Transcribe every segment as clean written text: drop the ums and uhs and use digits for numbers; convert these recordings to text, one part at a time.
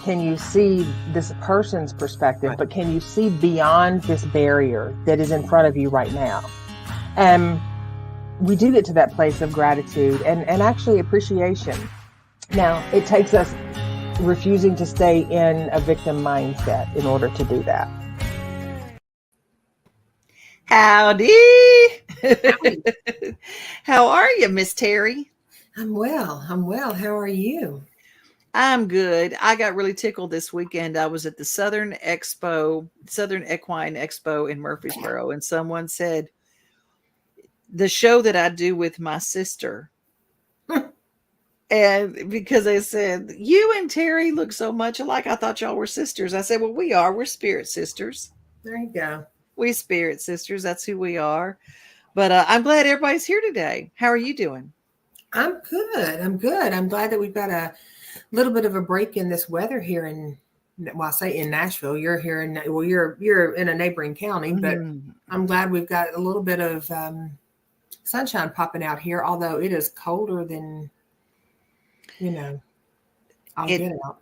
can you see this person's perspective, Right. but can you see beyond this barrier that is in front of you right now? And we do get to that place of gratitude and actually appreciation. Now, it takes us refusing to stay in a victim mindset in order to do that. Howdy. Howdy. How are you, Miss Teri? I'm well. How are you? I'm good. I got really tickled this weekend. I was at the Southern Equine Expo in Murfreesboro, and someone said, the show that I do with my sister. And because they said, you and Teri look so much alike, I thought y'all were sisters. I said, well, we are. We're spirit sisters. There you go. We spirit sisters. That's who we are. But I'm glad everybody's here today. How are you doing? I'm good. I'm glad that we've got a little bit of a break in this weather here I say in Nashville. You're here you're in a neighboring county, but I'm glad we've got a little bit of sunshine popping out here, although it is colder than, I'll get out.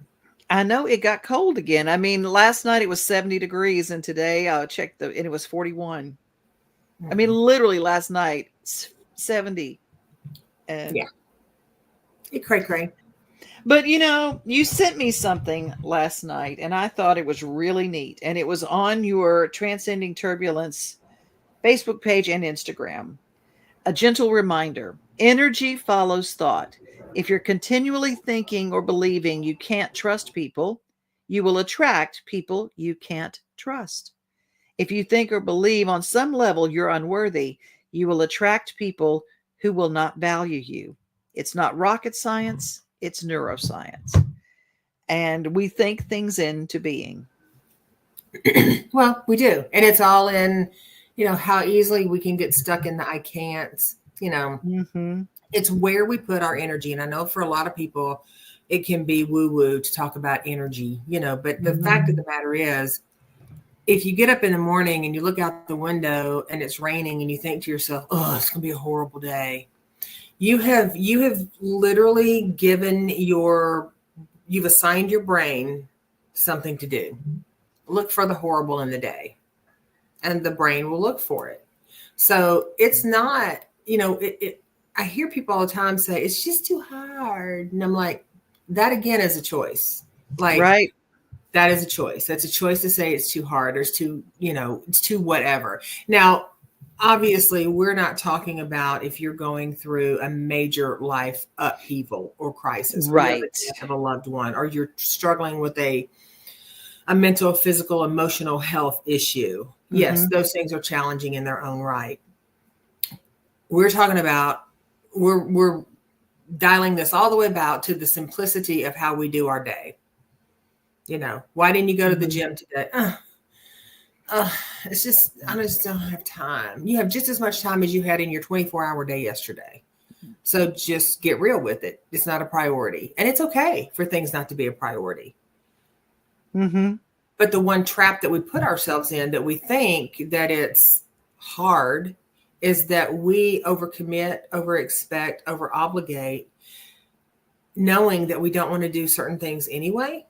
I know it got cold again. I mean, last night it was 70 degrees, and today I checked and it was 41. I mean, literally last night, 70. And yeah. It cray. But you sent me something last night, and I thought it was really neat. And it was on your Transcending Turbulence Facebook page and Instagram. A gentle reminder: energy follows thought. If you're continually thinking or believing you can't trust people, you will attract people you can't trust. If you think or believe on some level you're unworthy, you will attract people who will not value you. It's not rocket science, it's neuroscience. And we think things into being. Well, we do. And it's all in, how easily we can get stuck in the I can'ts, It's where we put our energy. And I know for a lot of people, it can be woo-woo to talk about energy, but the fact of the matter is, if you get up in the morning and you look out the window and it's raining and you think to yourself, oh, it's going to be a horrible day. You have literally you've assigned your brain something to do. Look for the horrible in the day, and the brain will look for it. So it's not, I hear people all the time say, it's just too hard. And I'm like, that again is a choice. Like, right. That is a choice. That's a choice to say it's too hard or it's too, it's too whatever. Now, obviously, we're not talking about if you're going through a major life upheaval or crisis. Right. You have a loved one, or you're struggling with a mental, physical, emotional health issue. Yes, those things are challenging in their own right. We're talking about, we're dialing this all the way about to the simplicity of how we do our day. Why didn't you go to the gym today? It's just, I just don't have time. You have just as much time as you had in your 24-hour day yesterday. So just get real with it. It's not a priority. And it's okay for things not to be a priority. But the one trap that we put ourselves in, that we think that it's hard, is that we overcommit, overexpect, overobligate, knowing that we don't want to do certain things anyway.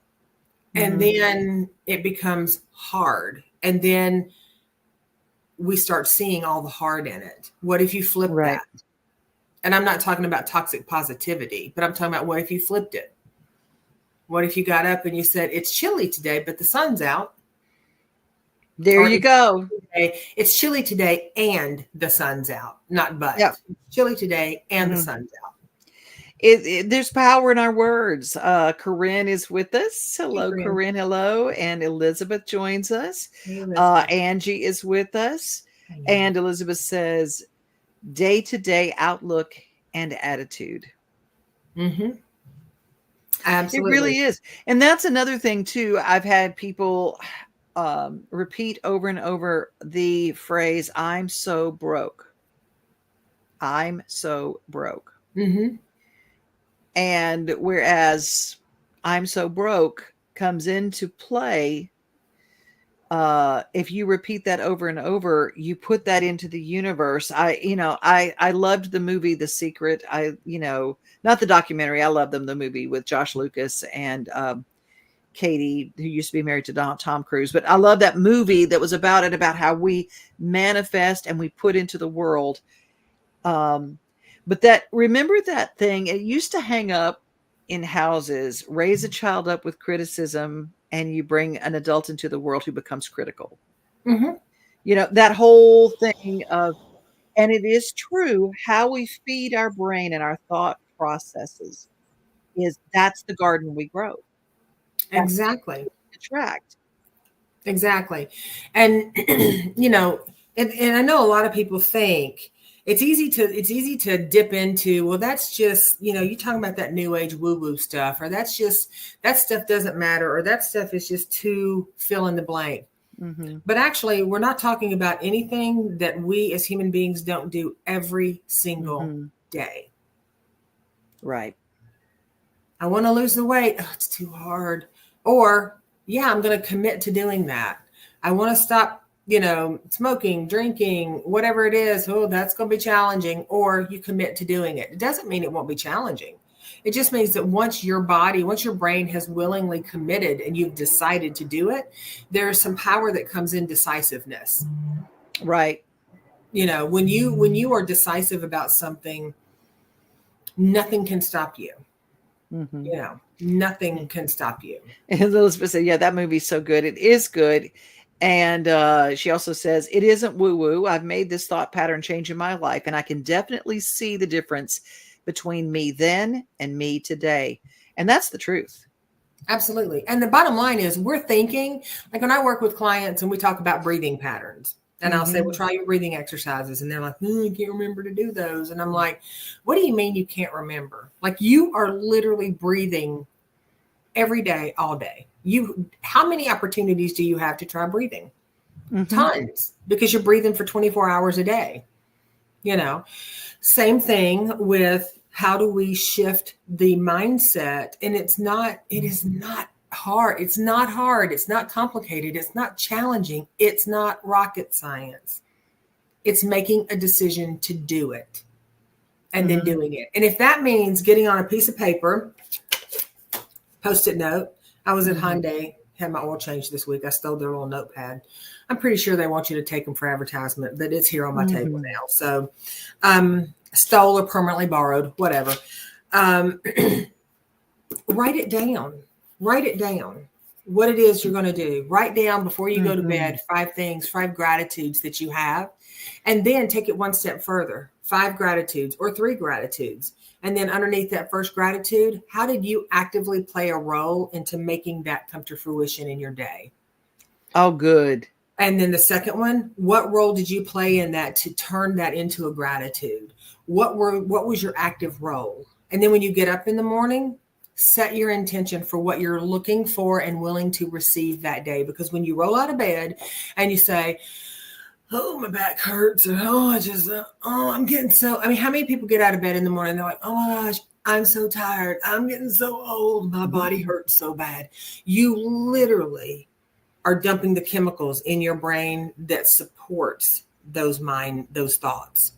And then it becomes hard. And then we start seeing all the hard in it. What if you flip that? And I'm not talking about toxic positivity, but I'm talking about, what if you flipped it? What if you got up and you said, it's chilly today, but the sun's out? There you go. It's chilly today and the sun's out, not but. Yep. It's chilly today and the sun's out. There's power in our words. Corinne is with us. Hello, Hey, Corinne. Hello. And Elizabeth joins us. Hey, Angie is with us. And Elizabeth says, day-to-day outlook and attitude. Absolutely. It really is. And that's another thing too. I've had people repeat over and over the phrase, I'm so broke. I'm so broke. And whereas I'm so broke comes into play, if you repeat that over and over, you put that into the universe. I loved the movie The Secret. Not the documentary. I love the movie with Josh Lucas and Katie, who used to be married to Tom Cruise, but I love that movie that was about how we manifest and we put into the world. But remember that thing, it used to hang up in houses, raise a child up with criticism, and you bring an adult into the world who becomes critical. Mm-hmm. That whole thing of, and it is true, how we feed our brain and our thought processes that's the garden we grow. Exactly. Attract. Exactly. And, and I know a lot of people think it's easy to dip into, well, that's just, you're talking about that new age woo-woo stuff, or that stuff doesn't matter, or that stuff is just too fill in the blank. Mm-hmm. But actually, we're not talking about anything that we as human beings don't do every single day. Right. I want to lose the weight. Oh, it's too hard. Or, yeah, I'm going to commit to doing that. I want to stop, smoking, drinking, whatever it is. Oh, that's going to be challenging. Or you commit to doing it. It doesn't mean it won't be challenging. It just means that once your brain has willingly committed and you've decided to do it, there's some power that comes in decisiveness. Right. When you are decisive about something, nothing can stop you. Mm-hmm. Nothing can stop you. And Elizabeth said, yeah, that movie's so good. It is good. And she also says, it isn't woo-woo. I've made this thought pattern change in my life, and I can definitely see the difference between me then and me today. And that's the truth. Absolutely. And the bottom line is we're thinking, like when I work with clients and we talk about breathing patterns, and I'll say, well, try your breathing exercises. And they're like, I can't remember to do those. And I'm like, what do you mean you can't remember? Like, you are literally breathing every day, all day. How many opportunities do you have to try breathing? Tons, because you're breathing for 24 hours a day. Same thing with how do we shift the mindset? And it is not hard. It's not hard. It's not complicated. It's not challenging. It's not rocket science. It's making a decision to do it and then doing it. And if that means getting on a piece of paper, Post-it note. I was at Hyundai, had my oil change this week. I stole their little notepad. I'm pretty sure they want you to take them for advertisement, but it's here on my table now. So stole or permanently borrowed, whatever. Write it down. Write it down. What it is you're going to do. Write down before you go to bed 5 gratitudes that you have, and then take it one step further. 5 gratitudes or 3 gratitudes. And then underneath that first gratitude, how did you actively play a role into making that come to fruition in your day? Oh, good. And then the second one, what role did you play in that to turn that into a gratitude? What was your active role? And then when you get up in the morning, set your intention for what you're looking for and willing to receive that day. Because when you roll out of bed and you say, oh, my back hurts, or I'm getting so, how many people get out of bed in the morning and they're like, oh my gosh, I'm so tired, I'm getting so old, my body hurts so bad. You literally are dumping the chemicals in your brain that supports those thoughts.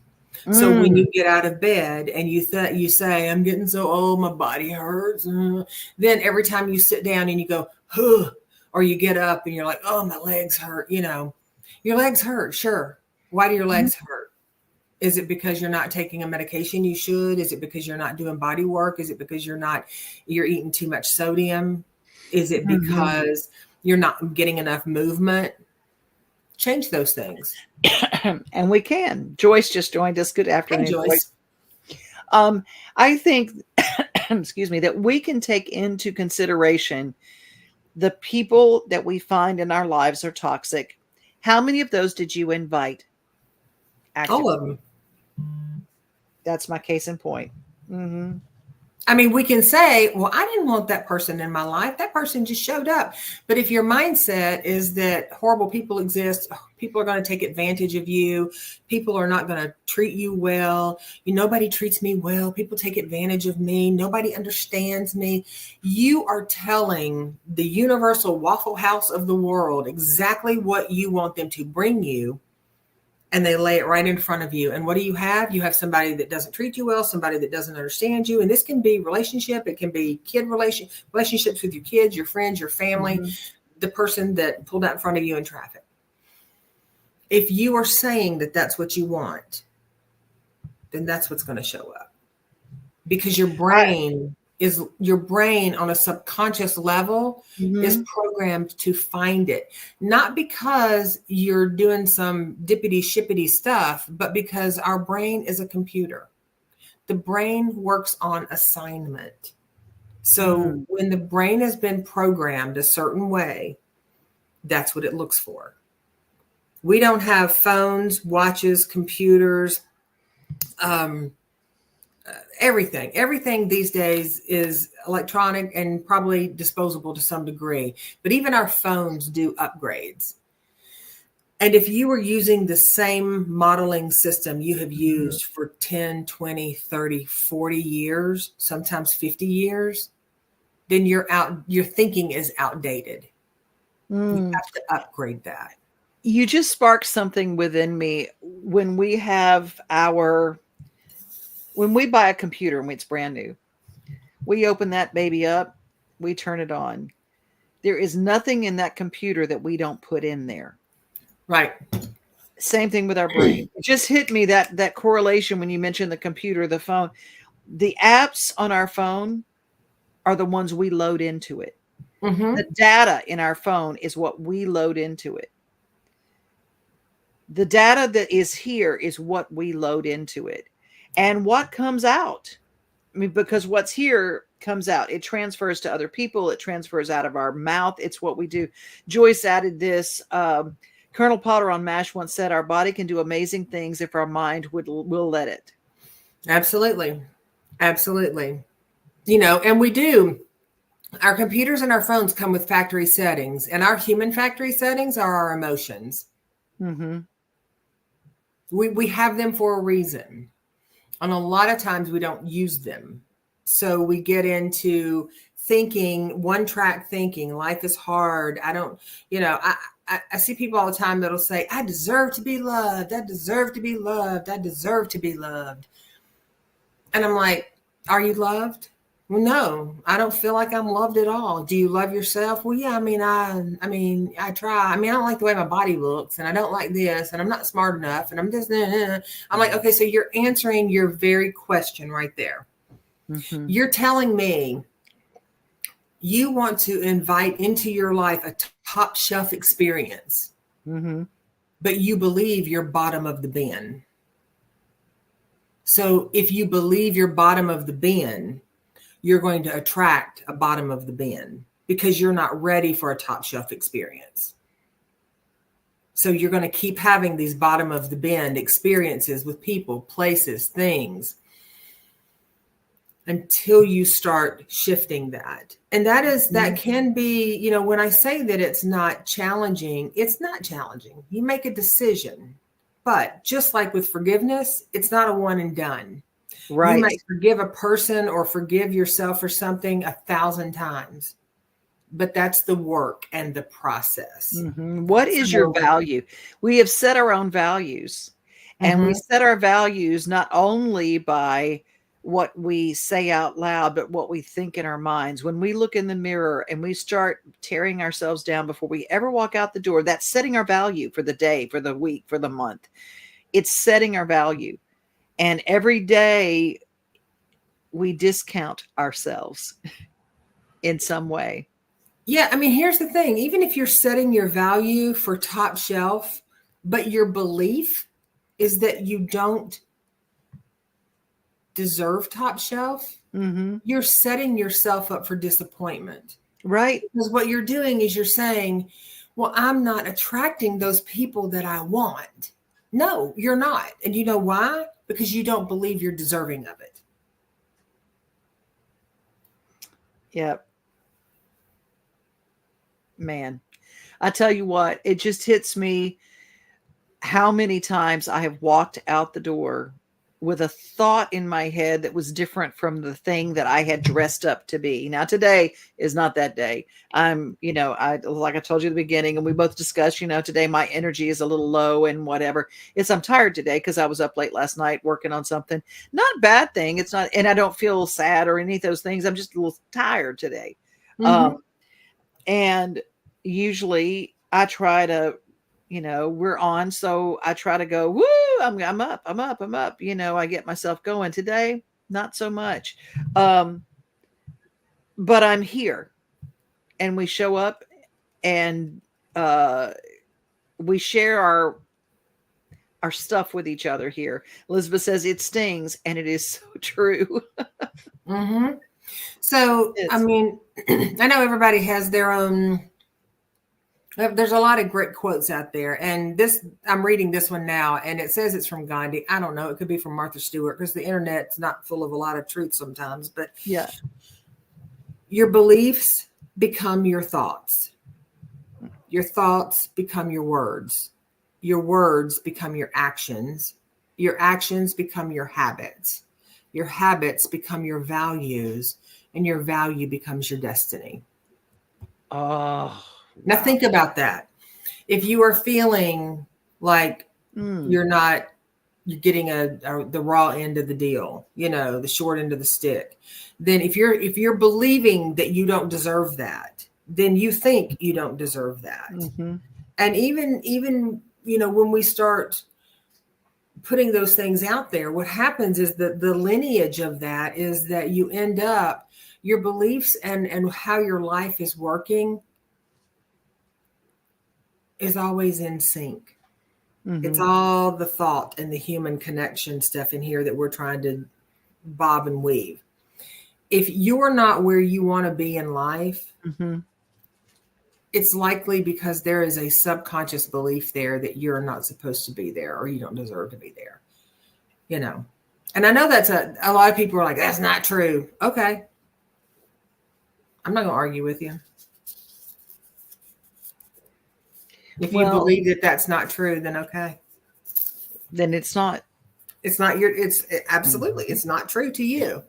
So when you get out of bed and you say, I'm getting so old, my body hurts, then every time you sit down and you go, huh, or you get up and you're like, oh, my legs hurt, your legs hurt. Sure. Why do your legs hurt? Is it because you're not taking a medication you should? Is it because you're not doing body work? Is it because you're eating too much sodium? Is it because you're not getting enough movement? Change those things. And we can. Joyce just joined us. Good afternoon, Hey, Joyce. I think, excuse me, that we can take into consideration the people that we find in our lives are toxic. How many of those did you invite? Actively? All of them. That's my case in point. We can say, well, I didn't want that person in my life. That person just showed up. But if your mindset is that horrible people exist, people are going to take advantage of you, people are not going to treat you well, nobody treats me well, people take advantage of me, nobody understands me, you are telling the universal Waffle House of the world exactly what you want them to bring you and they lay it right in front of you. And what do you have? You have somebody that doesn't treat you well, somebody that doesn't understand you. And this can be relationship. It can be relationships with your kids, your friends, your family, the person that pulled out in front of you in traffic. If you are saying that that's what you want, then that's what's going to show up, because your brain on a subconscious level is programmed to find it, not because you're doing some dippity shippity stuff, but because our brain is a computer. The brain works on assignment. So when the brain has been programmed a certain way, that's what it looks for. We don't have phones, watches, computers, everything these days is electronic and probably disposable to some degree, but even our phones do upgrades. And if you were using the same modeling system you have used for 10, 20, 30, 40 years, sometimes 50 years, then your thinking is outdated. You have to upgrade that. You just sparked something within me. When we buy a computer and it's brand new, we open that baby up, we turn it on. There is nothing in that computer that we don't put in there. Right. Same thing with our brain. It just hit me that correlation when you mentioned the computer, the phone. The apps on our phone are the ones we load into it. The data in our phone is what we load into it. The data that is here is what we load into it. And what comes out, I mean, because what's here comes out. It transfers to other people. It transfers out of our mouth. It's what we do. Joyce added this. Colonel Potter on MASH once said, our body can do amazing things if our mind will let it. Absolutely. Absolutely. And we do. Our computers and our phones come with factory settings, and our human factory settings are our emotions. We have them for a reason. And a lot of times we don't use them. So we get into thinking, one-track thinking, life is hard. I see people all the time that'll say, I deserve to be loved. I deserve to be loved. I deserve to be loved. And I'm like, are you loved? Well, no, I don't feel like I'm loved at all. Do you love yourself? Well, yeah, I try. I don't like the way my body looks, and I don't like this, and I'm not smart enough, and I'm just, I'm like, okay, so you're answering your very question right there. You're telling me you want to invite into your life a top shelf experience, but you believe you're bottom of the bin. So if you believe you're bottom of the bin, you're going to attract a bottom of the bin because you're not ready for a top shelf experience. So you're going to keep having these bottom of the bin experiences with people, places, things, until you start shifting that. And that can be, when I say that it's not challenging, it's not challenging. You make a decision, but just like with forgiveness, it's not a one and done. Right. You might forgive a person or forgive yourself for something 1,000 times, but that's the work and the process. What is your value? We have set our own values, and we set our values not only by what we say out loud, but what we think in our minds. When we look in the mirror and we start tearing ourselves down before we ever walk out the door, that's setting our value for the day, for the week, for the month. It's setting our value. And every day we discount ourselves in some way. Yeah. Here's the thing. Even if you're setting your value for top shelf, but your belief is that you don't deserve top shelf, you're setting yourself up for disappointment. Right. Because what you're doing is you're saying, well, I'm not attracting those people that I want. No, you're not. And you know why? Because you don't believe you're deserving of it. Yep. Man, I tell you what, it just hits me how many times I have walked out the door with a thought in my head that was different from the thing that I had dressed up to be. Now, today is not that day. I'm, like I told you at the beginning, and we both discussed, today my energy is a little low and whatever. I'm tired today because I was up late last night working on something. Not a bad thing. It's not, and I don't feel sad or any of those things. I'm just a little tired today. Mm-hmm. And usually I try to, we're on. So I try to go, woo, I'm up. I get myself going. Today, not so much. But I'm here, and we show up, and we share our stuff with each other here. Elizabeth says it stings, and it is so true. Mm-hmm. So, I mean, I know everybody has their own. There's a lot of great quotes out there. And I'm reading this one now, and it says it's from Gandhi. I don't know. It could be from Martha Stewart, because the internet's not full of a lot of truth sometimes. But yeah, your beliefs become your thoughts. Your thoughts become your words. Your words become your actions. Your actions become your habits. Your habits become your values, and your value becomes your destiny. Oh. Now think about that. If you are feeling like you're getting the raw end of the deal, the short end of the stick, then if you're believing that you don't deserve that, then you think you don't deserve that. Mm-hmm. And even when we start putting those things out there, what happens is that the lineage of that is that you end up, your beliefs and how your life is working is always in sync. Mm-hmm. It's all the thought and the human connection stuff in here that we're trying to bob and weave. If you're not where you want to be in life, mm-hmm. it's likely because there is a subconscious belief there that you're not supposed to be there, or you don't deserve to be there. And I know that's a lot of people are like, that's not true. Okay. I'm not going to argue with you. If you believe that that's not true, then okay. Then it's not. It's absolutely, it's not true to you.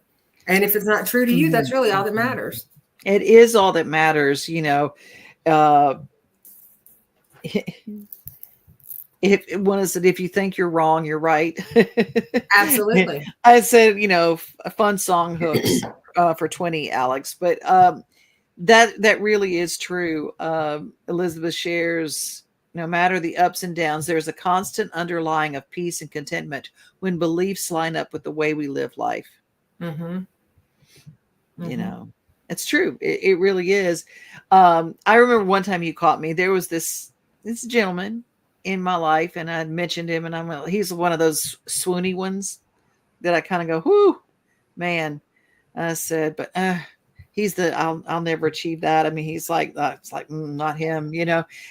And if it's not true to you, that's really all that matters. It is all that matters, if one said, if you think you're wrong, you're right. Absolutely. I said, a fun song hooks for 20, Alex, but that really is true. Elizabeth shares, no matter the ups and downs, there's a constant underlying of peace and contentment when beliefs line up with the way we live life. Mm-hmm. Mm-hmm. It's true. It really is. I remember one time you caught me. There was this gentleman in my life, and I mentioned him, and he's one of those swoony ones that I kind of go, whoo, man. I said, but he's I'll never achieve that. I mean, he's like, it's like, not him,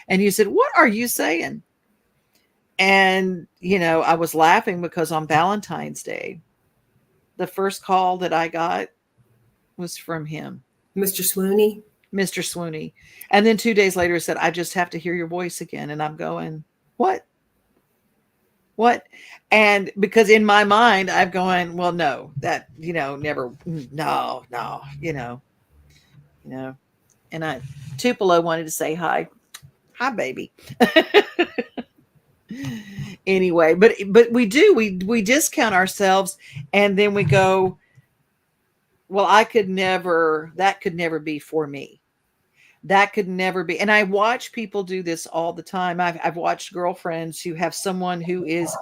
And you said, what are you saying? And, I was laughing because on Valentine's Day, the first call that I got was from him. Mr. Swoony. Mr. Swoony. And then 2 days later, he said, I just have to hear your voice again. And I'm going, what? And because in my mind, I'm going, well, no, that, never, no. And Tupelo wanted to say hi, baby. Anyway, but we we discount ourselves, and then we go, well, that could never be for me. That could never be. And I watch people do this all the time. I've watched girlfriends who have someone who is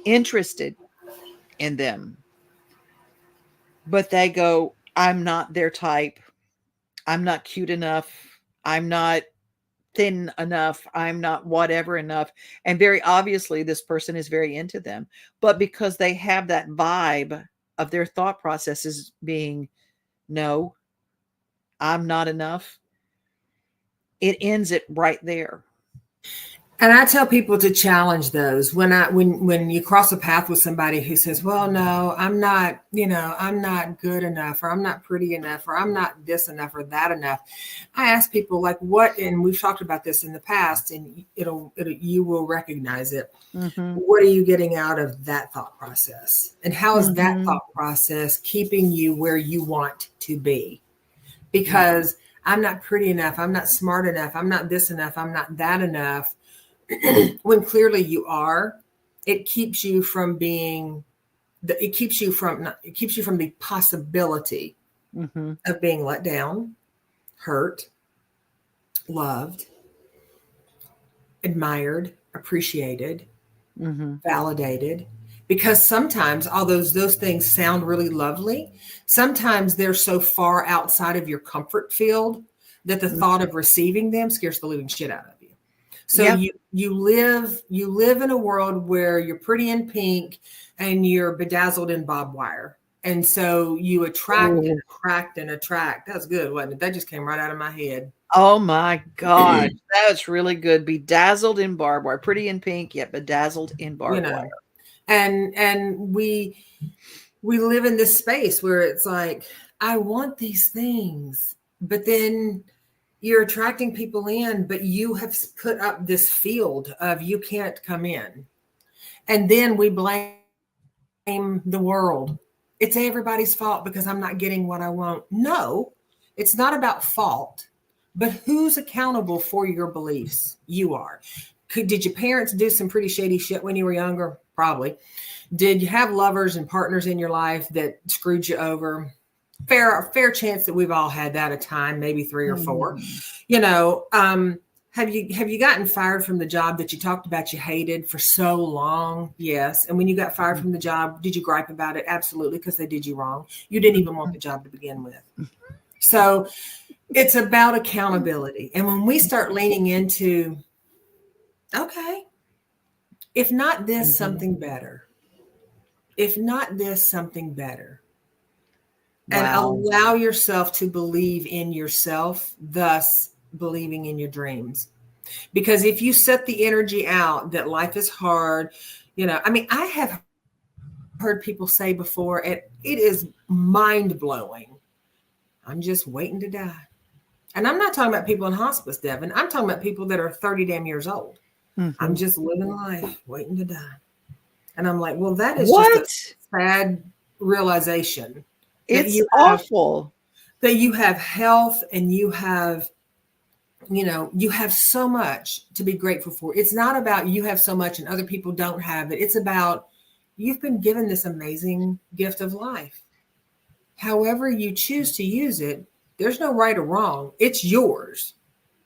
interested in them, but they go, I'm not their type. I'm not cute enough. I'm not thin enough. I'm not whatever enough. And very obviously this person is very into them, but because they have that vibe of their thought processes being, no, I'm not enough, it ends it right there. And I tell people to challenge those when you cross a path with somebody who says, "Well, no, I'm not, I'm not good enough, or I'm not pretty enough, or I'm not this enough or that enough." I ask people like, "What?" And we've talked about this in the past, and you will recognize it. Mm-hmm. What are you getting out of that thought process? And how is that Mm-hmm. thought process keeping you where you want to be? Because I'm not pretty enough, I'm not smart enough, I'm not this enough, I'm not that enough. When clearly you are, it keeps you from it keeps you from the possibility Mm-hmm. of being let down, hurt, loved, admired, appreciated, Mm-hmm. validated. Because sometimes, although those things sound really lovely, sometimes they're so far outside of your comfort field that the thought of receiving them scares the living shit out of you. So Yep. you live in a world where you're pretty in pink and you're bedazzled in barbed wire. And so you attract and attract and attract. That's good, wasn't it? That just came right out of my head. Oh my gosh, that was really good. Bedazzled in barbed wire, pretty in pink, yet bedazzled in barbed wire. And we live in this space where it's like, I want these things, but then you're attracting people in, but you have put up this field of you can't come in. And then we blame the world. It's everybody's fault because I'm not getting what I want. No, it's not about fault, but who's accountable for your beliefs? You are. Did your parents do some pretty shady shit when you were younger? Probably. Did you have lovers and partners in your life that screwed you over? Fair chance that we've all had that a time, maybe 3 or 4. Have you gotten fired from the job that you talked about you hated for so long? Yes. And when you got fired from the job, did you gripe about it? Absolutely, because they did you wrong. You didn't even want the job to begin with. So it's about accountability. And when we start leaning into, okay, if not this, something better. If not this, something better. And allow yourself to believe in yourself, thus believing in your dreams. Because if you set the energy out that life is hard, I have heard people say before, and it is mind blowing, I'm just waiting to die. And I'm not talking about people in hospice, Devon. I'm talking about people that are 30 damn years old. Mm-hmm. I'm just living life, waiting to die. And I'm like, well, that is just a sad realization. It's awful. That you have health and you have so much to be grateful for. It's not about you have so much and other people don't have it. It's about you've been given this amazing gift of life. However you choose to use it, there's no right or wrong. It's yours.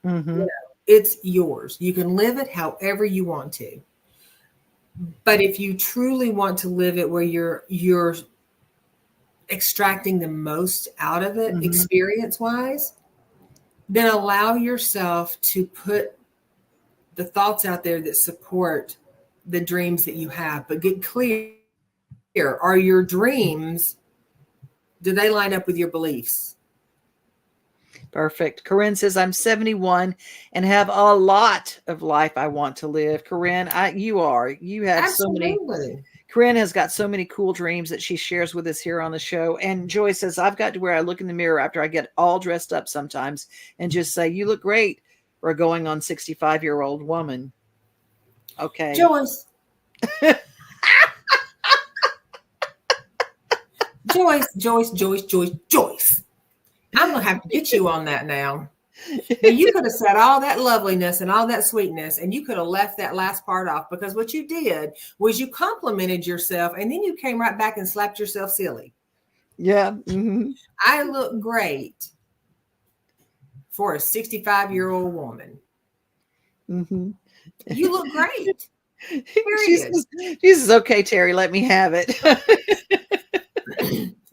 Mm-hmm. It's yours. You can live it however you want to. But if you truly want to live it where you're extracting the most out of it, experience-wise, then allow yourself to put the thoughts out there that support the dreams that you have. But get clear, are your dreams, do they line up with your beliefs? Perfect. Corinne says, I'm 71 and have a lot of life I want to live. Corinne, you have Absolutely. so many. Corinne has got so many cool dreams that she shares with us here on the show. And Joy says, I've got to where I look in the mirror after I get all dressed up sometimes and just say, you look great for a going on 65-year-old woman. Okay. Joyce. Joyce. I'm going to have to get you on that now. You could have said all that loveliness and all that sweetness, and you could have left that last part off, because what you did was you complimented yourself, and then you came right back and slapped yourself silly. Yeah. Mm-hmm. I look great for a 65-year-old woman. Mm-hmm. You look great. She says, okay, Teri, let me have it.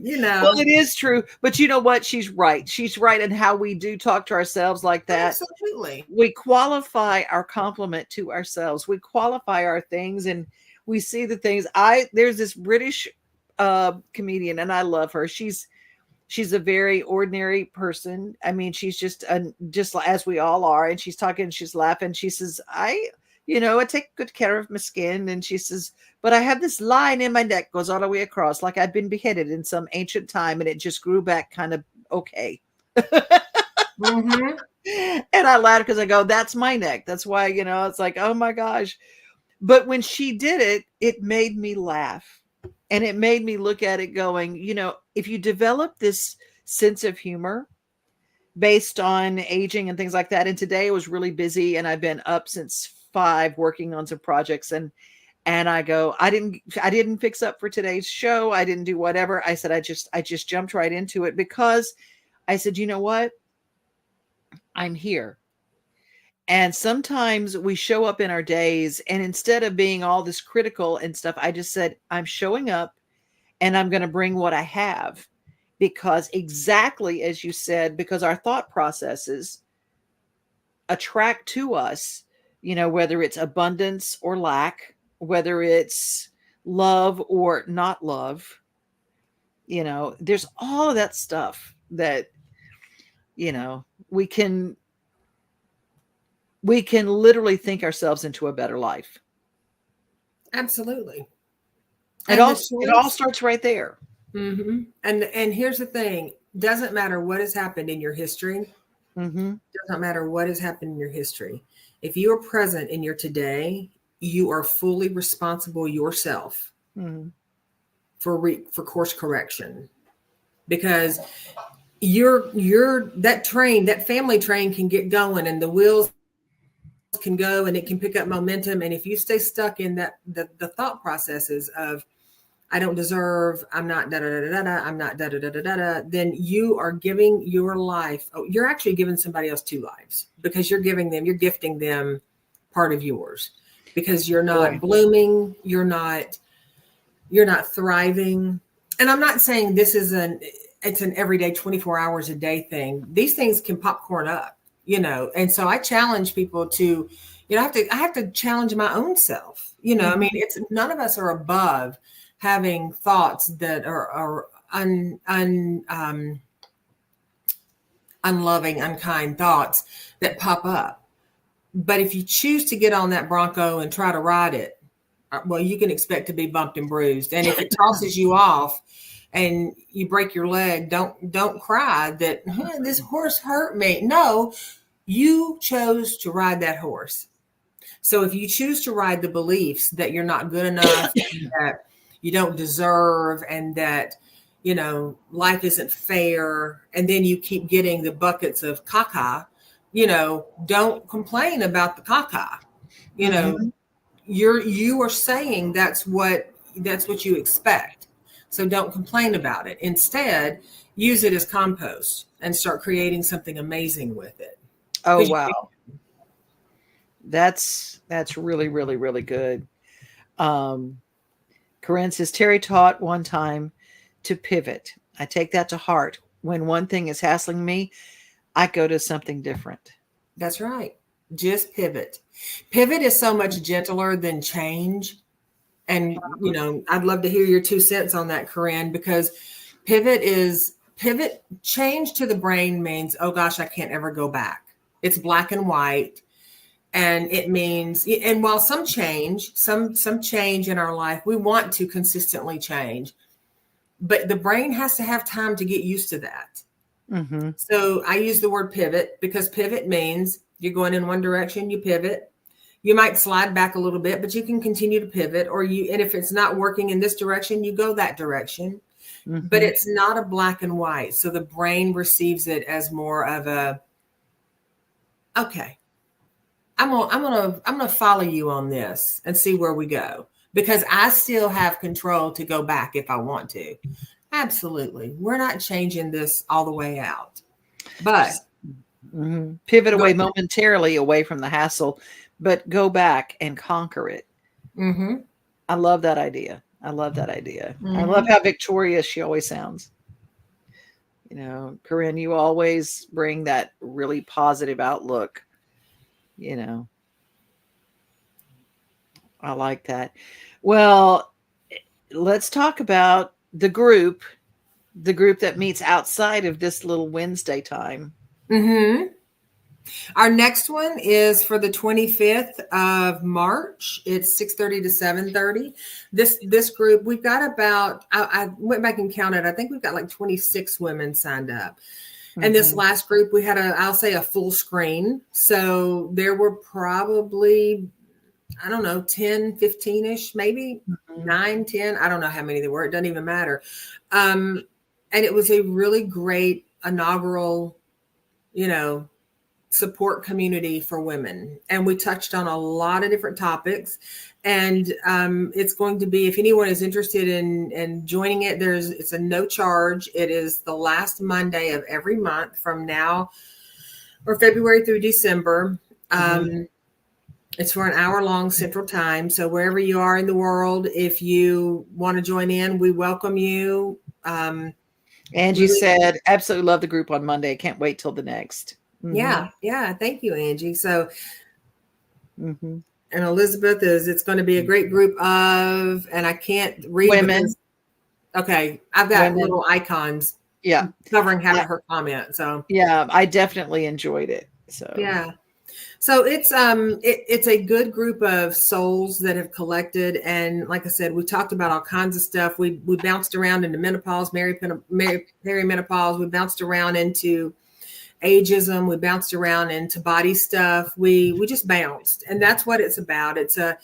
Well, it is true, but you know what? She's right. She's right in how we do talk to ourselves like that. Absolutely. We qualify our compliment to ourselves. We qualify our things, and we see the things. There's this British comedian, and I love her. She's a very ordinary person. I mean, she's just as we all are, and she's talking, she's laughing. She says, I take good care of my skin. And she says, but I have this line in my neck, goes all the way across, like I've been beheaded in some ancient time, and it just grew back kind of okay. Mm-hmm. And I laughed because I go, that's my neck. That's why, it's like, oh my gosh. But when she did it, it made me laugh. And it made me look at it going, if you develop this sense of humor based on aging and things like that. And today I was really busy and I've been up since 5 working on some projects, and I go, I didn't fix up for today's show. I didn't do whatever. I said, I just jumped right into it because I said, you know what? I'm here. And sometimes we show up in our days, and instead of being all this critical and stuff, I just said, I'm showing up and I'm going to bring what I have, because exactly as you said, because our thought processes attract to us, whether it's abundance or lack, whether it's love or not love, there's all of that stuff that, we can literally think ourselves into a better life. Absolutely. It all starts right there. Mm-hmm. And here's the thing. Doesn't matter what has happened in your history. Mm-hmm. Doesn't matter what has happened in your history. If you are present in your today, you are fully responsible yourself Mm-hmm. for course correction, because that family train can get going and the wheels can go and it can pick up momentum. And if you stay stuck in that, the thought processes of, I don't deserve, I'm not da da da da da, I'm not da da da da da, then you are giving your life. Oh, you're actually giving somebody else 2 lives, because you're gifting them part of yours, because you're not blooming, you're not thriving. And I'm not saying this is it's an everyday 24 hours a day thing. These things can popcorn up, and so I challenge people to, I have to challenge my own self. I mean, it's none of us are above having thoughts that are unloving, unkind thoughts that pop up. But if you choose to get on that Bronco and try to ride it, well, you can expect to be bumped and bruised. And if it tosses you off and you break your leg, don't cry that this horse hurt me. No, you chose to ride that horse. So if you choose to ride the beliefs that you're not good enough, that you don't deserve, and that, life isn't fair, and then you keep getting the buckets of caca, don't complain about the caca. You are saying that's what you expect. So don't complain about it. Instead, use it as compost and start creating something amazing with it. Oh, wow. That's really, really, really good. Corinne says, Teri taught one time to pivot. I take that to heart. When one thing is hassling me, I go to something different. That's right. Just pivot. Pivot is so much gentler than change. And, I'd love to hear your 2 cents on that, Corinne, because change to the brain means, oh gosh, I can't ever go back. It's black and white. And it means, and while some change in our life, we want to consistently change, but the brain has to have time to get used to that. Mm-hmm. So I use the word pivot because pivot means you're going in one direction, you pivot. You might slide back a little bit, but you can continue to pivot, and if it's not working in this direction, you go that direction. Mm-hmm. But it's not a black and white. So the brain receives it as more of a, okay, I'm gonna follow you on this and see where we go, because I still have control to go back if I want to. Absolutely. We're not changing this all the way out, but pivot away momentarily away from the hassle, but go back and conquer it. Mm-hmm. I love that idea. Mm-hmm. I love how victorious she always sounds. Corinne, you always bring that really positive outlook. I like that. Well, let's talk about the group that meets outside of this little Wednesday time. Mm-hmm. Our next one is for the 25th of March. It's 6:30 to 7:30. This group, we've got about, I went back and counted. I think we've got like 26 women signed up. And this last group, we had I'll say a full screen. So there were probably, I don't know, 10, 15-ish, maybe 9, 10. I don't know how many there were. It doesn't even matter. And it was a really great inaugural, support community for women. And we touched on a lot of different topics. And it's going to be, if anyone is interested in joining it, it's a no charge. It is the last Monday of every month from now, or February through December. It's for an hour-long Central Time. So wherever you are in the world, if you want to join in, we welcome you. Angie said, absolutely love the group on Monday. Can't wait till the next. Yeah. Thank you, Angie. So, and Elizabeth it's going to be a great group of, and I can't read women. Okay. I've got little icons. Yeah. Covering her comment. So yeah, I definitely enjoyed it. So yeah. So it's a good group of souls that have collected, and like I said, we talked about all kinds of stuff. We bounced around into menopause, perimenopause. We bounced around into ageism. We bounced around into body stuff. We just bounced, and that's what it's about. It's a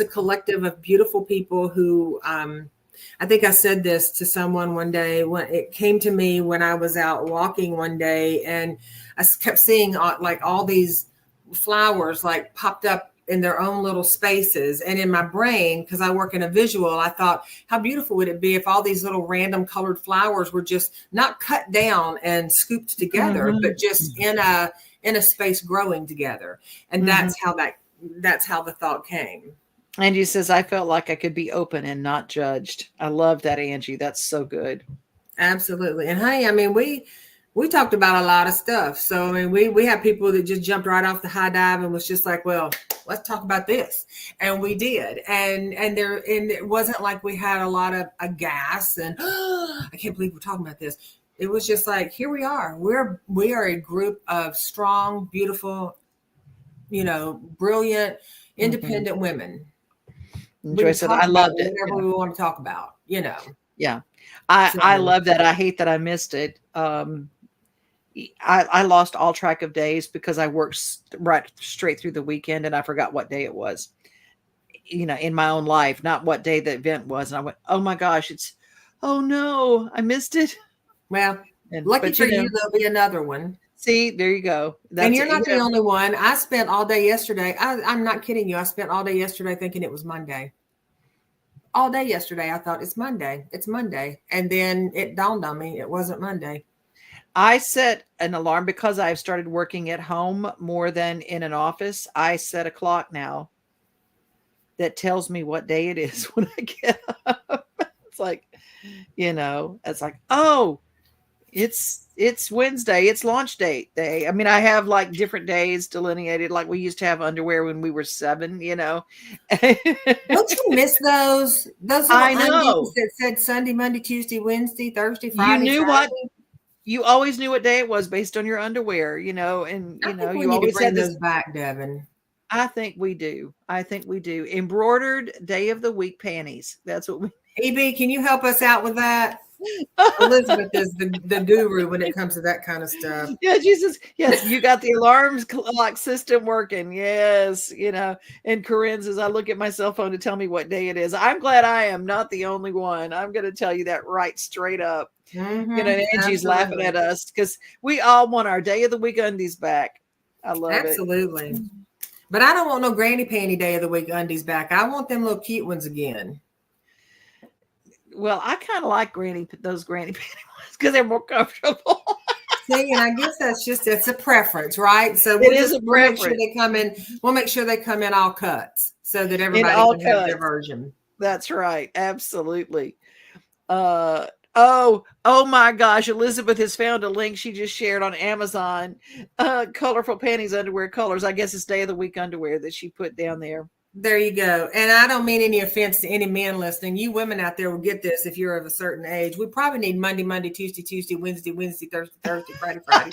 collective of beautiful people who. I think I said this to someone one day when it came to me when I was out walking one day, and I kept seeing like all these flowers like popped up in their own little spaces. And in my brain, because I work in a visual, I thought, how beautiful would it be if all these little random colored flowers were just not cut down and scooped together, but just in a space growing together. And that's how the thought came. Angie says, I felt like I could be open and not judged. I love that, Angie. That's so good. Absolutely. And honey, I mean, we talked about a lot of stuff. So, I mean, we had people that just jumped right off the high dive and was just like, well, let's talk about this. And we did. And it wasn't like we had a lot of a gas and I can't believe we're talking about this. It was just like, here we are. We are a group of strong, beautiful, brilliant, independent women. Joy said, I loved it. Whatever we want to talk about, Yeah. I love that. I hate that I missed it. I lost all track of days because I worked right straight through the weekend and I forgot what day it was, in my own life, not what day the event was. And I went, oh my gosh, oh no, I missed it. Well, lucky for you, there'll be another one. See, there you go. And you're not the only one. I spent all day yesterday. I'm not kidding you. I spent all day yesterday thinking it was Monday. All day yesterday, I thought it's Monday. It's Monday. And then it dawned on me it wasn't Monday. I set an alarm because I've started working at home more than in an office. I set a clock now that tells me what day it is when I get up. It's like, it's like, oh, it's Wednesday. It's launch day. I mean, I have like different days delineated. Like we used to have underwear when we were 7, Don't you miss those? Those I know that said Sunday, Monday, Tuesday, Wednesday, Thursday, Friday. You knew Saturday. what? You always knew what day it was based on your underwear, and you always had those back, Devon. I think we do. Embroidered day of the week panties. That's what we. EB, can you help us out with that? Elizabeth is the guru when it comes to that kind of stuff. Yeah, Jesus. Yes, you got the alarms clock system working. Yes, And Corinne says, I look at my cell phone to tell me what day it is. I'm glad I am not the only one. I'm going to tell you that right straight up. Angie's laughing at us because we all want our day of the week undies back. I love it. Absolutely. But I don't want no granny panty day of the week undies back. I want them little cute ones again. Well, I kind of like those granny panty ones because they're more comfortable. See, and I guess it's a preference, right? So it is a preference. We'll make sure they come in all cuts so that everybody can have their version. That's right. Absolutely. Oh my gosh. Elizabeth has found a link she just shared on Amazon. Colorful panties, underwear colors. I guess it's day of the week underwear that she put down there. There you go. And I don't mean any offense to any men listening. You women out there will get this if you're of a certain age. We probably need Monday, Tuesday, Wednesday, Thursday, Friday.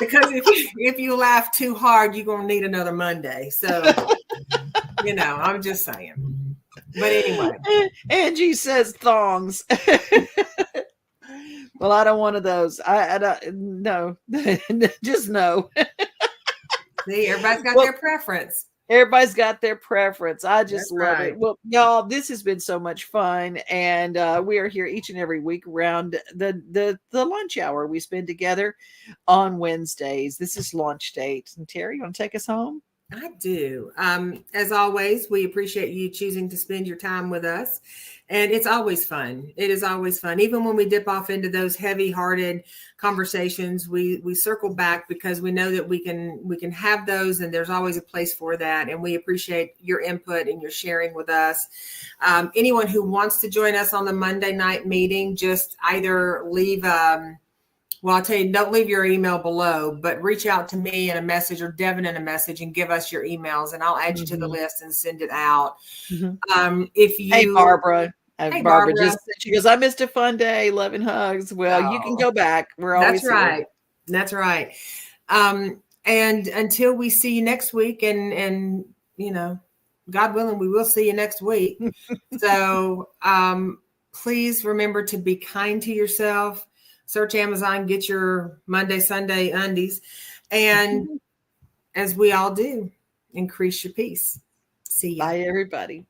because if you laugh too hard, you're going to need another Monday. So, I'm just saying. But anyway. Angie says thongs. Well, I don't want one of those. I don't, no, just no. See, everybody's got their preference. Everybody's got their preference. I just That's love right. it. Well, y'all, this has been so much fun, and we are here each and every week around the lunch hour we spend together on Wednesdays. This is Launch Date. And Teri, you want to take us home? I do. As always, we appreciate you choosing to spend your time with us. And it's always fun. It is always fun. Even when we dip off into those heavy-hearted conversations, we circle back because we know that we can have those, and there's always a place for that. And we appreciate your input and your sharing with us. Anyone who wants to join us on the Monday night meeting, just either leave well, I'll tell you, don't leave your email below, but reach out to me in a message or Devon in a message and give us your emails, and I'll add you to the list and send it out. Hey, Barbara. Hey, Barbara, Barbara. she goes, I missed a fun day. Love and hugs. Well, you can go back. We're always here. That's right. And until we see you next week, and God willing, we will see you next week. So please remember to be kind to yourself. Search Amazon, get your Monday, Sunday undies. And as we all do, increase your peace. See you. Bye, everybody.